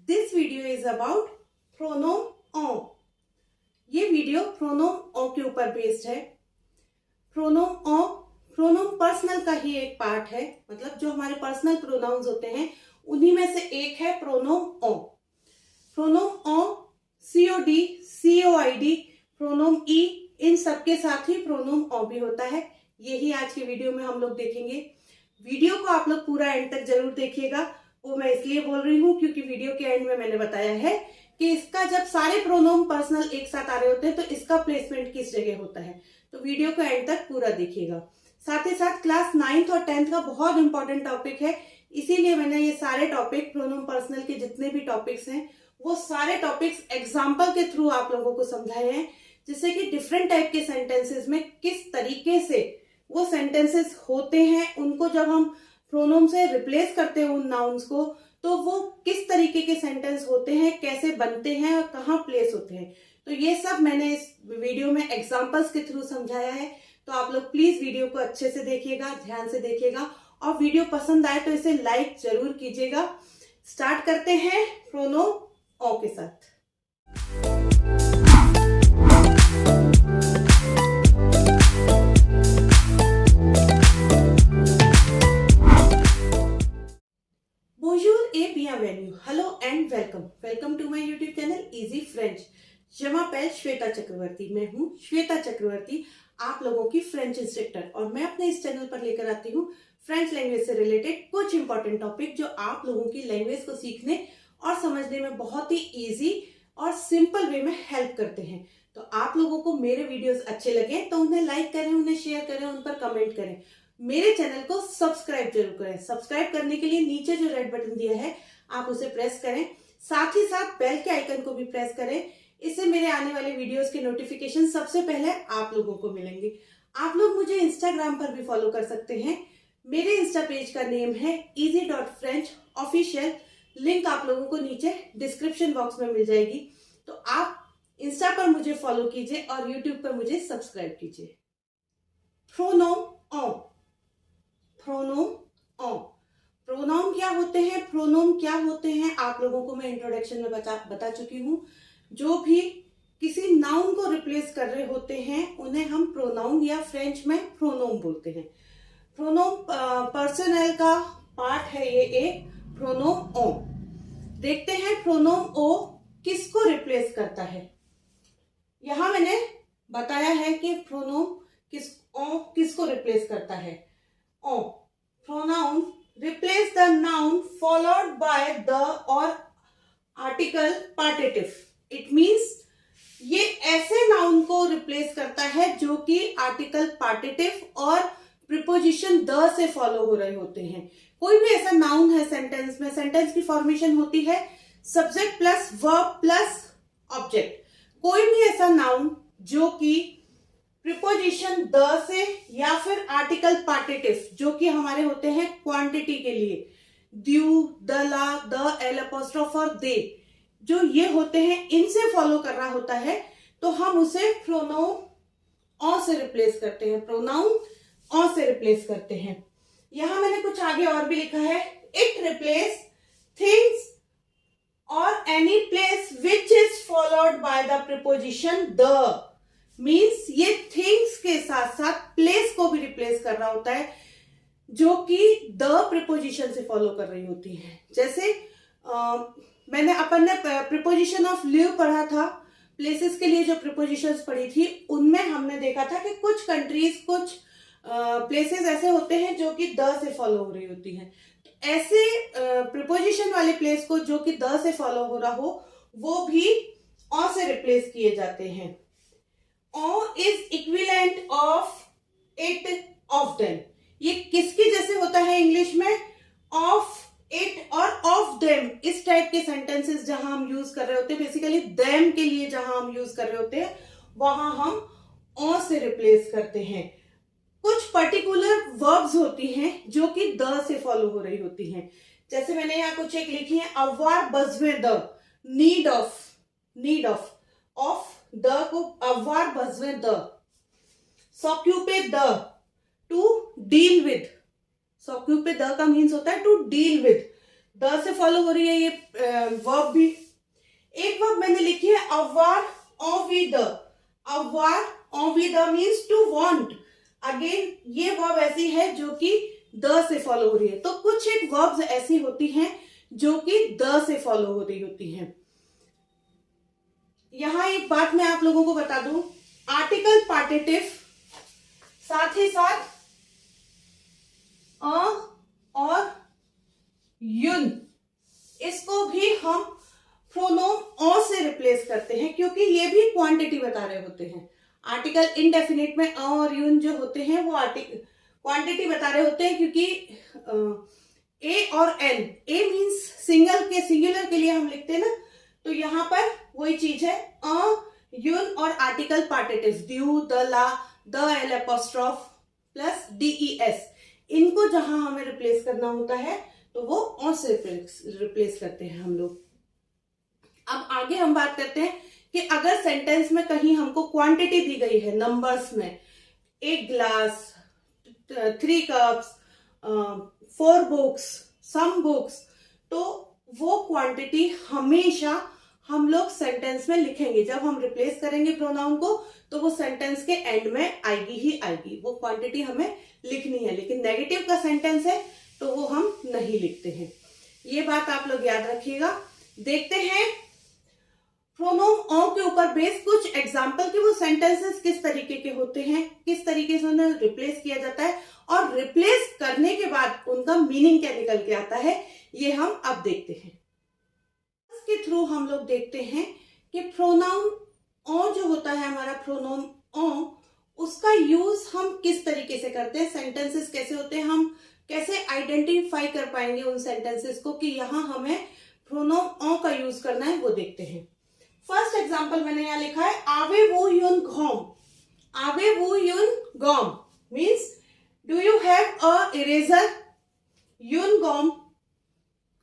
This video is about प्रोनोम ऑ। ये video प्रोनोम ऑ के ऊपर बेस्ड है। प्रोनोम ऑ प्रोनोम पर्सनल का ही एक पार्ट है, मतलब जो हमारे पर्सनल प्रोनाउंस होते हैं उन्हीं में से एक है प्रोनोम ऑ। प्रोनोम ऑ COD, COID, प्रोनोम ई, इन सबके साथ ही प्रोनोम ऑ भी होता है। यही आज की वीडियो में हम लोग देखेंगे। वीडियो को आप लोग पूरा एंड तक जरूर देखिएगा। वो मैं इसलिए बोल रही हूँ क्योंकि वीडियो के एंड में मैंने बताया है कि इसका जब सारे प्रोनोम पर्सनल एक साथ आ रहे होते हैं तो इसका प्लेसमेंट किस जगह होता है। तो वीडियो को एंड तक पूरा देखिएगा। साथ ही साथ क्लास 9th और 10th का बहुत इंपॉर्टेंट टॉपिक है, इसीलिए मैंने ये सारे टॉपिक प्रोनोम पर्सनल के जितने भी टॉपिक्स हैं वो सारे टॉपिक्स एग्जाम्पल के थ्रू आप लोगों को समझाए हैं, जिससे कि डिफरेंट टाइप के सेंटेंसेस में किस तरीके से वो सेंटेंसेस होते हैं, उनको जब हम प्रोनोम से रिप्लेस करते हैं उन नाउन्स को, तो वो किस तरीके के सेंटेंस होते हैं, कैसे बनते हैं और कहाँ प्लेस होते हैं। तो ये सब मैंने इस वीडियो में एग्जाम्पल्स के थ्रू समझाया है। तो आप लोग प्लीज वीडियो को अच्छे से देखिएगा, ध्यान से देखिएगा, और वीडियो पसंद आए तो इसे लाइक जरूर कीजिएगा। स्टार्ट करते हैं प्रोनोम ऑ के साथ। Bonjour et bienvenue. Hello and welcome. Welcome to my YouTube channel Easy French. Je m'appelle Shweta चक्रवर्ती। मैं हूँ श्वेता चक्रवर्ती, आप लोगों की फ्रेंच इंस्ट्रक्टर, और मैं अपने इस चैनल पर लेकर आती हूँ फ्रेंच लैंग्वेज से रिलेटेड कुछ इंपॉर्टेंट टॉपिक जो आप लोगों की लैंग्वेज को सीखने और समझने में बहुत ही इजी और सिंपल वे में हेल्प करते हैं। तो आप लोगों को मेरे वीडियोस अच्छे लगे तो उन्हें लाइक करें, उन्हें शेयर करें, उन पर कमेंट करें, मेरे चैनल को सब्सक्राइब जरूर करें। सब्सक्राइब करने के लिए नीचे जो रेड बटन दिया है आप उसे प्रेस करें, साथ ही साथ बेल के आइकन को भी प्रेस करें। इससे मेरे आने वाले वीडियोस के नोटिफिकेशन सबसे पहले आप लोगों को मिलेंगे। आप लोग मुझे इंस्टाग्राम पर भी फॉलो कर सकते हैं। मेरे इंस्टा पेज का नेम है easy.french ऑफिशियल। लिंक आप लोगों को नीचे डिस्क्रिप्शन बॉक्स में मिल जाएगी। तो आप इंस्टा पर मुझे फॉलो कीजिए और यूट्यूब पर मुझे सब्सक्राइब कीजिए। प्रोनोम ऑ। प्रोनोम ऑ। प्रोनाउन क्या होते हैं, प्रोनोम क्या होते हैं, आप लोगों को मैं इंट्रोडक्शन में बता चुकी हूँ। जो भी किसी नाउन को रिप्लेस कर रहे होते हैं उन्हें हम प्रोनाउन या फ्रेंच में प्रोनोम बोलते हैं। प्रोनोम पर्सनल का पार्ट है ये एक प्रोनोम ओ। देखते हैं प्रोनोम ओ किसको रिप्लेस करता है। यहां मैंने बताया है कि प्रोनोम किसको रिप्लेस करता है। ओ pronoun replace the noun followed by the और आर्टिकल पार्टिटिव। इट मीन्स ये ऐसे नाउन को रिप्लेस करता है जो कि आर्टिकल पार्टिटिव और प्रीपोजिशन द से फॉलो हो रहे होते हैं। कोई भी ऐसा नाउन है सेंटेंस में, सेंटेंस की फॉर्मेशन होती है subject plus verb plus object. कोई भी ऐसा नाउन जो कि प्रीपोजिशन द से या फिर आर्टिकल पार्टिटिव जो कि हमारे होते हैं क्वांटिटी के लिए, ड्यू, दला, द, एल अपोस्ट्रोफ और दे, जो ये होते हैं इनसे फॉलो कर रहा होता है, तो हम उसे प्रोनाउन ऑ से रिप्लेस करते हैं। प्रोनाउन ऑ से रिप्लेस करते हैं। यहां मैंने कुछ आगे और भी लिखा है। इट रिप्लेस थिंग्स और any place which is followed by the preposition the. Means ये थिंग्स के साथ साथ प्लेस को भी रिप्लेस कर रहा होता है जो कि द प्रीपोजिशन से फॉलो कर रही होती है। जैसे मैंने अपन ने प्रीपोजिशन ऑफ लिव पढ़ा था, प्लेसेस के लिए जो प्रीपोजिशंस पढ़ी थी उनमें हमने देखा था कि कुछ कंट्रीज, कुछ प्लेसेस ऐसे होते हैं जो कि द से फॉलो हो रही होती हैं। तो ऐसे प्रीपोजिशन वाले प्लेस को जो कि द से फॉलो हो रहा हो वो भी ऑ से रिप्लेस किए जाते हैं। ऑ is equivalent of it, of them. ये किसके जैसे होता है इंग्लिश में? ऑफ इट और ऑफ देम। इस टाइप के सेंटेंसेस जहां हम यूज कर रहे होते हैं, बेसिकली देम के लिए जहां हम यूज कर रहे होते हैं वहां हम ऑ से रिप्लेस करते हैं। कुछ पर्टिकुलर वर्ब्स होती हैं जो कि द से फॉलो हो रही होती हैं। जैसे मैंने यहाँ कुछ एक लिखी है, अवार बजवे द, नीड ऑफ, नीड ऑफ द को अवार बजवे द, सॉक्यूपे द, टू डील विद। सॉक्यूपे द का मीन्स होता है टू डील विद। द से फॉलो हो रही है ये वर्ब भी अवार ऑविद। अवार ऑविद मीन्स टू वांट। अगेन ये वर्ब ऐसी है जो कि द से फॉलो हो रही है। तो कुछ एक वर्ब्स ऐसी होती हैं जो कि द से फॉलो हो रही होती हैं। यहां एक बात मैं आप लोगों को बता दूं, आर्टिकल पार्टिटिव साथ ही साथ अ और युन, इसको भी हम प्रोनोम ऑ से रिप्लेस करते हैं क्योंकि ये भी क्वांटिटी बता रहे होते हैं। आर्टिकल इनडेफिनिट में अ और युन जो होते हैं वो क्वांटिटी बता रहे होते हैं क्योंकि ए और एन, ए मीन्स सिंगुलर के लिए हम लिखते हैं ना, तो यहां पर वही चीज है। अ युन और आर्टिकल पार्टिटिव्स ड्यू, द, ला, द, एल एपोस्ट्रोफ प्लस डीईएस, इनको जहां हमें रिप्लेस करना होता है तो वो ऑ से रिप्लेस करते हैं हम लोग। अब आगे हम बात करते हैं कि अगर सेंटेंस में कहीं हमको क्वांटिटी दी गई है नंबर्स में, 1 glass, 3 cups, 4 books, some books, तो वो क्वांटिटी हमेशा हम लोग सेंटेंस में लिखेंगे। जब हम रिप्लेस करेंगे प्रोनाउन को तो वो सेंटेंस के एंड में आएगी ही आएगी, वो क्वांटिटी हमें लिखनी है। लेकिन नेगेटिव का सेंटेंस है तो वो हम नहीं लिखते हैं, ये बात आप लोग याद रखिएगा। देखते हैं प्रोनोम ऑ के ऊपर बेस कुछ एग्जाम्पल कि वो सेंटेंसेस किस तरीके के होते हैं, किस तरीके से उन्हें रिप्लेस किया जाता है और रिप्लेस करने के बाद उनका मीनिंग क्या निकल के आता है, ये हम अब देखते हैं। इसके थ्रू हम लोग देखते हैं कि प्रोनाउन ऑ जो होता है हमारा प्रोनोम ऑ, उसका यूज हम किस तरीके से करते हैं, सेंटेंसेस कैसे होते हैं, हम कैसे आइडेंटिफाई कर पाएंगे उन सेंटेंसेस को कि यहां हमें प्रोनोम ऑ का यूज करना है, वो देखते हैं। फर्स्ट एग्जांपल मैंने यहां लिखा है आवे वो युन घोम। आवे वो युन गोम means do you have a eraser. युन गोम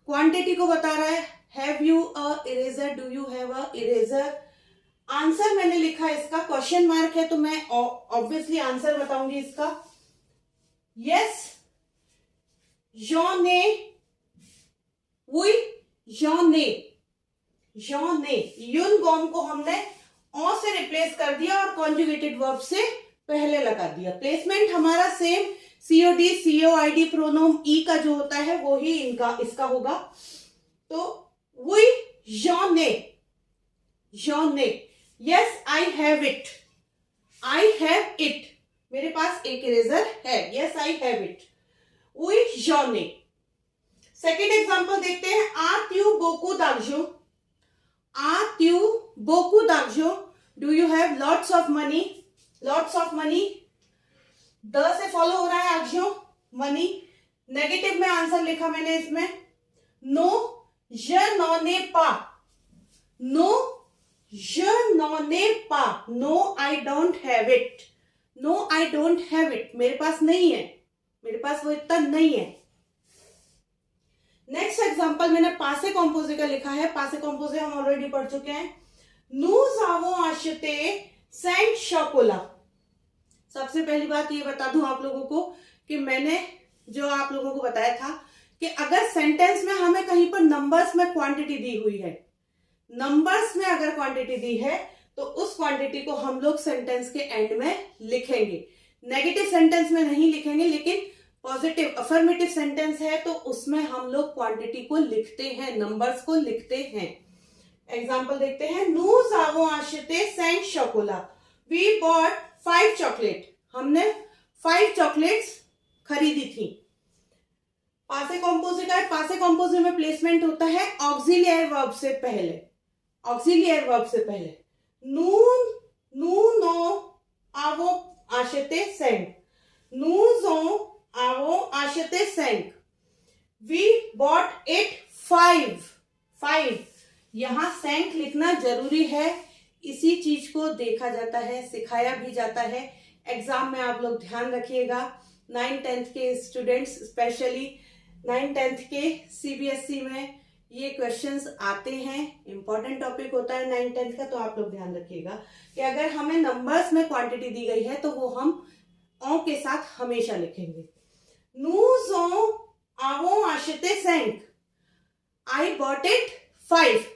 क्वांटिटी को बता रहा है, have you a eraser, do you have a eraser. Answer मैंने लिखा है, इसका क्वेश्चन मार्क है तो मैं ऑब्वियसली आंसर बताऊंगी इसका। यस जॉने, वुई जॉने, जॉने। युन गॉम को हमने ऑ से रिप्लेस कर दिया और कॉन्जुगेटेड वर्ब से पहले लगा दिया। प्लेसमेंट हमारा सेम, सीओडी सीओआईडी प्रोनोम ई का जो होता है वो ही इसका होगा। तो वुई जॉने, जॉने। Yes I have it, I have it, मेरे पास एक इरेजर है, यस आई हैव इट, वुई जॉने। सेकेंड एग्जांपल देखते हैं आत्यु बोकू दागजो। आत्यु बोकू दागजो, do you have lots of money, lots of money, द से फॉलो हो रहा है आगजो, मनी। नेगेटिव में आंसर लिखा मैंने इसमें, no je n'en ai pas, no je n'en ai pas, no I don't have it, no I don't have it, मेरे पास नहीं है, मेरे पास वो इतना नहीं है। नेक्स्ट एग्जांपल मैंने पासे कॉम्पोजे का लिखा है, पासे कॉम्पोजे हम ऑलरेडी पढ़ चुके हैं। nous avons acheté 5 chocolats। सबसे पहली बात ये बता दूं आप लोगों को कि मैंने जो आप लोगों को बताया था कि अगर सेंटेंस में हमें कहीं पर नंबर्स में क्वांटिटी दी हुई है, नंबर्स में अगर क्वांटिटी दी है तो उस क्वांटिटी को हम लोग सेंटेंस के एंड में लिखेंगे। नेगेटिव सेंटेंस में नहीं लिखेंगे, लेकिन पॉजिटिव अफर्मेटिव सेंटेंस है तो उसमें हम लोग क्वांटिटी को लिखते हैं, नंबर्स को लिखते हैं। एग्जाम्पल देखते हैं, nous avons acheté 5 chocolats, we bought 5 chocolate, हमने 5 चॉकलेट्स खरीदी थी। पासे कॉम्पोजे का है, पासे कॉम्पोजे में प्लेसमेंट होता है ऑक्सिलियर वर्ब से पहले, ऑक्सिलियर वर्ब से पहले। nous avons acheté 5, nous avons acheté 5, we bought it 5, यहां 5 लिखना जरूरी है। इसी चीज को देखा जाता है, सिखाया भी जाता है। एग्जाम में आप लोग ध्यान रखिएगा, 9th-10th के स्टूडेंट्स, स्पेशली 9th-10th के सीबीएसई में ये क्वेश्चंस आते हैं। इंपॉर्टेंट टॉपिक होता है 9th-10th का, तो आप लोग ध्यान रखिएगा कि अगर हमें नंबर्स में क्वांटिटी दी गई है तो वो हम ऑ के साथ हमेशा लिखेंगे। nous avons acheté 5, I bought it 5,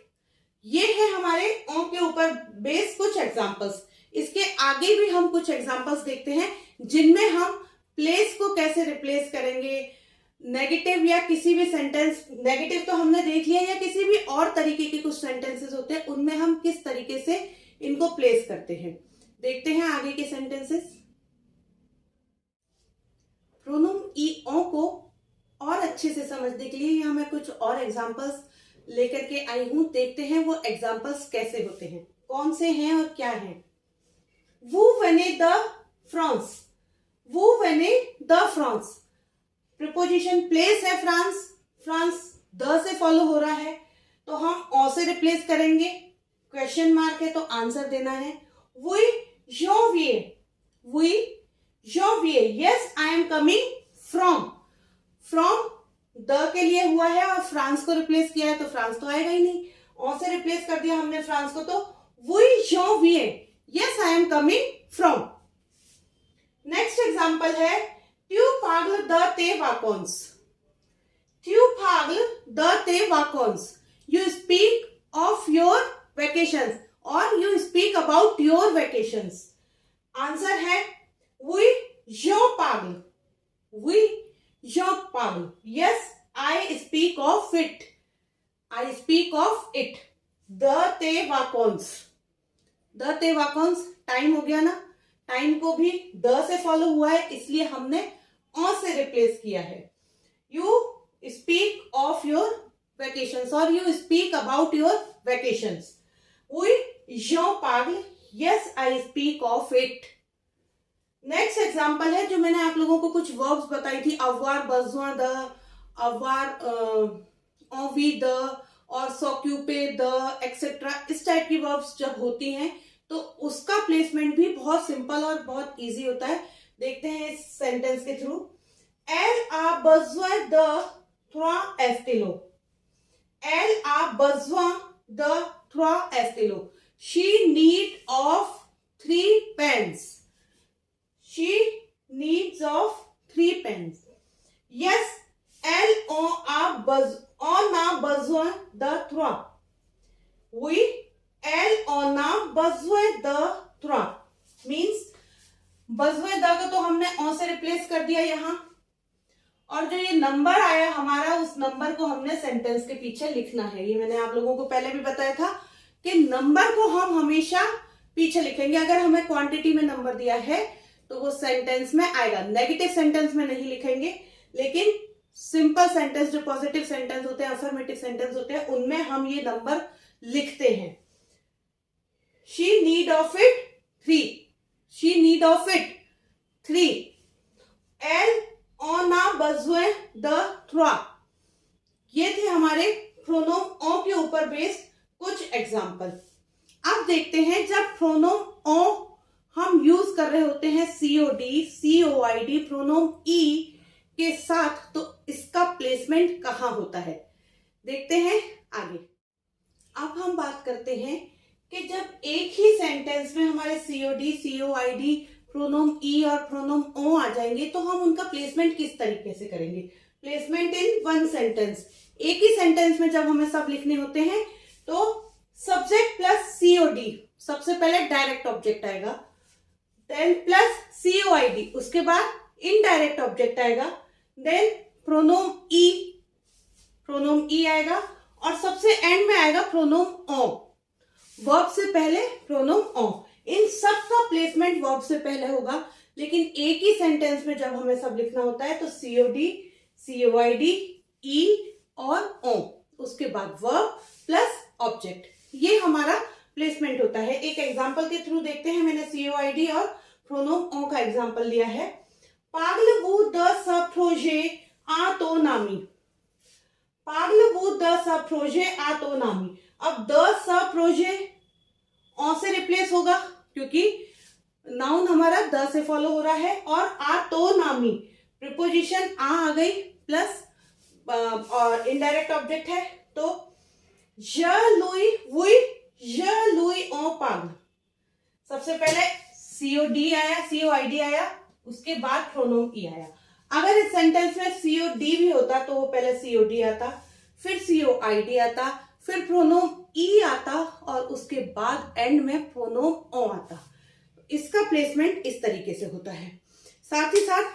ये है हमारे ओ के ऊपर बेस कुछ एग्जांपल्स। इसके आगे भी हम कुछ एग्जांपल्स देखते हैं जिनमें हम प्लेस को कैसे रिप्लेस करेंगे, नेगेटिव या किसी भी सेंटेंस, नेगेटिव तो हमने देख लिया, या किसी भी और तरीके के कुछ सेंटेंसेस होते हैं उनमें हम किस तरीके से इनको प्लेस करते हैं। देखते हैं आगे के सेंटेंसेस। प्रोनोम ई ओ को और अच्छे से समझने के लिए यहाँ मैं कुछ और एग्जांपल्स लेकर के आई हूं। देखते हैं वो एग्जांपल्स कैसे होते हैं, कौन से हैं और क्या हैं। वो वेने द फ्रांस, वो वेने द फ्रांस, प्रिपोजिशन प्लेस है फ्रांस, फ्रांस द से फॉलो हो रहा है तो हम ओ से रिप्लेस करेंगे, क्वेश्चन मार्क है तो आंसर देना है। वही janvier, वही janvier, yes I am coming from, from the के लिए हुआ है और फ्रांस को रिप्लेस किया है तो फ्रांस तो आएगा ही नहीं, और से रिप्लेस कर दिया हमने फ्रांस को तो वही janvier, yes I am coming from. Next example है tu parles de tes vacances, tu parles de tes vacances, you speak of your vacations or you speak about your vacations। Answer है oui je parle, oui je parle, yes I speak of it, I speak of it। de tes vacances, de tes vacances time हो गया ना, time को भी the से follow हुआ है इसलिए हमने ऑन से रिप्लेस किया है। You speak of your vacations और you speak about your vacations. Oui, j'en parle, yes I speak of it। Next example है जो मैंने आप लोगों को कुछ वर्ब्स बताई थी, avoir, besoin de, avoir, envie de और s'occuper de एक्सेट्रा, इस टाइप की वर्ब्स जब होती हैं तो उसका प्लेसमेंट भी बहुत सिंपल और बहुत इजी होता है। देखते हैं इस सेंटेंस के through. Elle a besoin de 3 stylos, Elle a besoin de 3 stylos, she need of 3 pens, she needs of 3 pens, yes elle on a besoin de 3, oui elle on a besoin de 3 means besoin de को तो हमने on से replace कर दिया यहाँ, और जो ये नंबर आया हमारा उस नंबर को हमने सेंटेंस के पीछे लिखना है। ये मैंने आप लोगों को पहले भी बताया था कि नंबर को हम हमेशा पीछे लिखेंगे। अगर हमें क्वांटिटी में नंबर दिया है तो वो सेंटेंस में आएगा, नेगेटिव सेंटेंस में नहीं लिखेंगे, लेकिन सिंपल सेंटेंस जो पॉजिटिव सेंटेंस होते हैं, अफर्मेटिव सेंटेंस होते हैं, उनमें हम ये नंबर लिखते हैं। She need of it 3, she need of it 3, L on a besoin de 3। ये थे हमारे प्रोनोम ओ के ऊपर बेस्ड कुछ एग्जाम्पल। अब देखते हैं जब प्रोनोम ओ हम यूज कर रहे होते हैं COD, COID, प्रोनोम ई के साथ, तो इसका प्लेसमेंट कहाँ होता है देखते हैं आगे। अब हम बात करते हैं कि जब एक ही सेंटेंस में हमारे COD, COID, प्रोनोम ई और प्रोनोम ओ आ जाएंगे तो हम उनका प्लेसमेंट किस तरीके से करेंगे। प्लेसमेंट इन वन सेंटेंस, एक ही सेंटेंस में जब हमें सब लिखने होते हैं तो सब्जेक्ट प्लस COD, सबसे पहले डायरेक्ट ऑब्जेक्ट आएगा, देन प्लस COID, उसके बाद इनडायरेक्ट ऑब्जेक्ट आएगा, देन प्रोनोम ई आएगा और सबसे एंड में आएगा प्रोनोम ओ। वर्ब से पहले प्रोनोम ओ, इन सब का प्लेसमेंट वर्ब से पहले होगा, लेकिन एक ही सेंटेंस में जब हमें सब लिखना होता है तो COD, COID, ई और ओ, उसके बाद वर्ब प्लस ऑब्जेक्ट, ये हमारा प्लेसमेंट होता है। एक एग्जांपल के थ्रू देखते हैं। मैंने COID और प्रोनोम ओ का एग्जांपल लिया है। Parlez-vous de ce projet à ton ami, Parlez-vous de ce projet à ton ami। अब de ce projet ओ से रिप्लेस होगा क्योंकि नाउन हमारा द से फॉलो हो रहा है, और आ तो नामी प्रीपोजिशन आ गई प्लस और इनडायरेक्ट ऑब्जेक्ट है तो je lui oui je lui on parle। सबसे पहले COD आया, COID आया, उसके बाद प्रोनोम ई आया। अगर इस सेंटेंस में COD भी होता तो वो पहले COD आता, फिर COID आता, फिर प्रोनोम ई आता और उसके बाद एंड में प्रोनोम ओ आता। इसका प्लेसमेंट इस तरीके से होता है। साथ ही साथ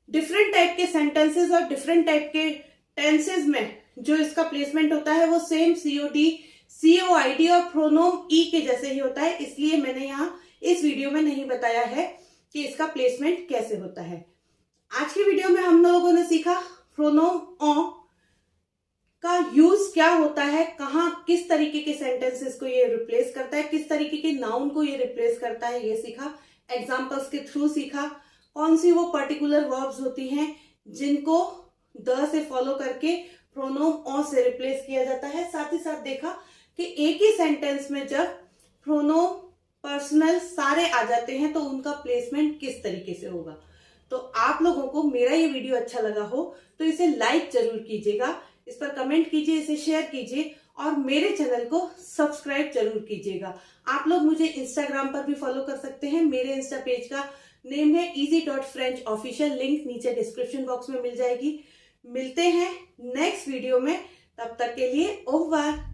डिफरेंट टाइप के सेंटेंसेस और डिफरेंट टाइप के टेंसेस में जो इसका प्लेसमेंट होता है वो सेम सीओडी, सीओआईडी और प्रोनोम ई के जैसे ही होता है, इसलिए मैंने यहाँ इस वीडियो में नहीं बताया है कि इसका प्लेसमेंट कैसे होता है। आज की वीडियो में हम लोगों ने सीखा प्रोनोम ओ का यूज क्या होता है, कहाँ किस तरीके के सेंटेंसेस को ये रिप्लेस करता है, किस तरीके के नाउन को ये रिप्लेस करता है, ये सीखा। एग्जांपल्स के थ्रू सीखा कौन सी वो पर्टिकुलर वर्ब्स होती हैं जिनको द से फॉलो करके प्रोनोम ओ से रिप्लेस किया जाता है। साथ ही साथ देखा कि एक ही सेंटेंस में जब प्रोनोम, पर्सनल सारे आ जाते हैं तो उनका प्लेसमेंट किस तरीके से होगा। तो आप लोगों को मेरा ये वीडियो अच्छा लगा हो तो इसे लाइक जरूर कीजिएगा, इस पर कमेंट कीजिए, इसे शेयर कीजिए और मेरे चैनल को सब्सक्राइब जरूर कीजिएगा। आप लोग मुझे इंस्टाग्राम पर भी फॉलो कर सकते हैं। मेरे इंस्टा पेज का नेम है easy.french ऑफिशियल, लिंक नीचे डिस्क्रिप्शन बॉक्स में मिल जाएगी। मिलते हैं नेक्स्ट वीडियो में, तब तक के लिए ओवर।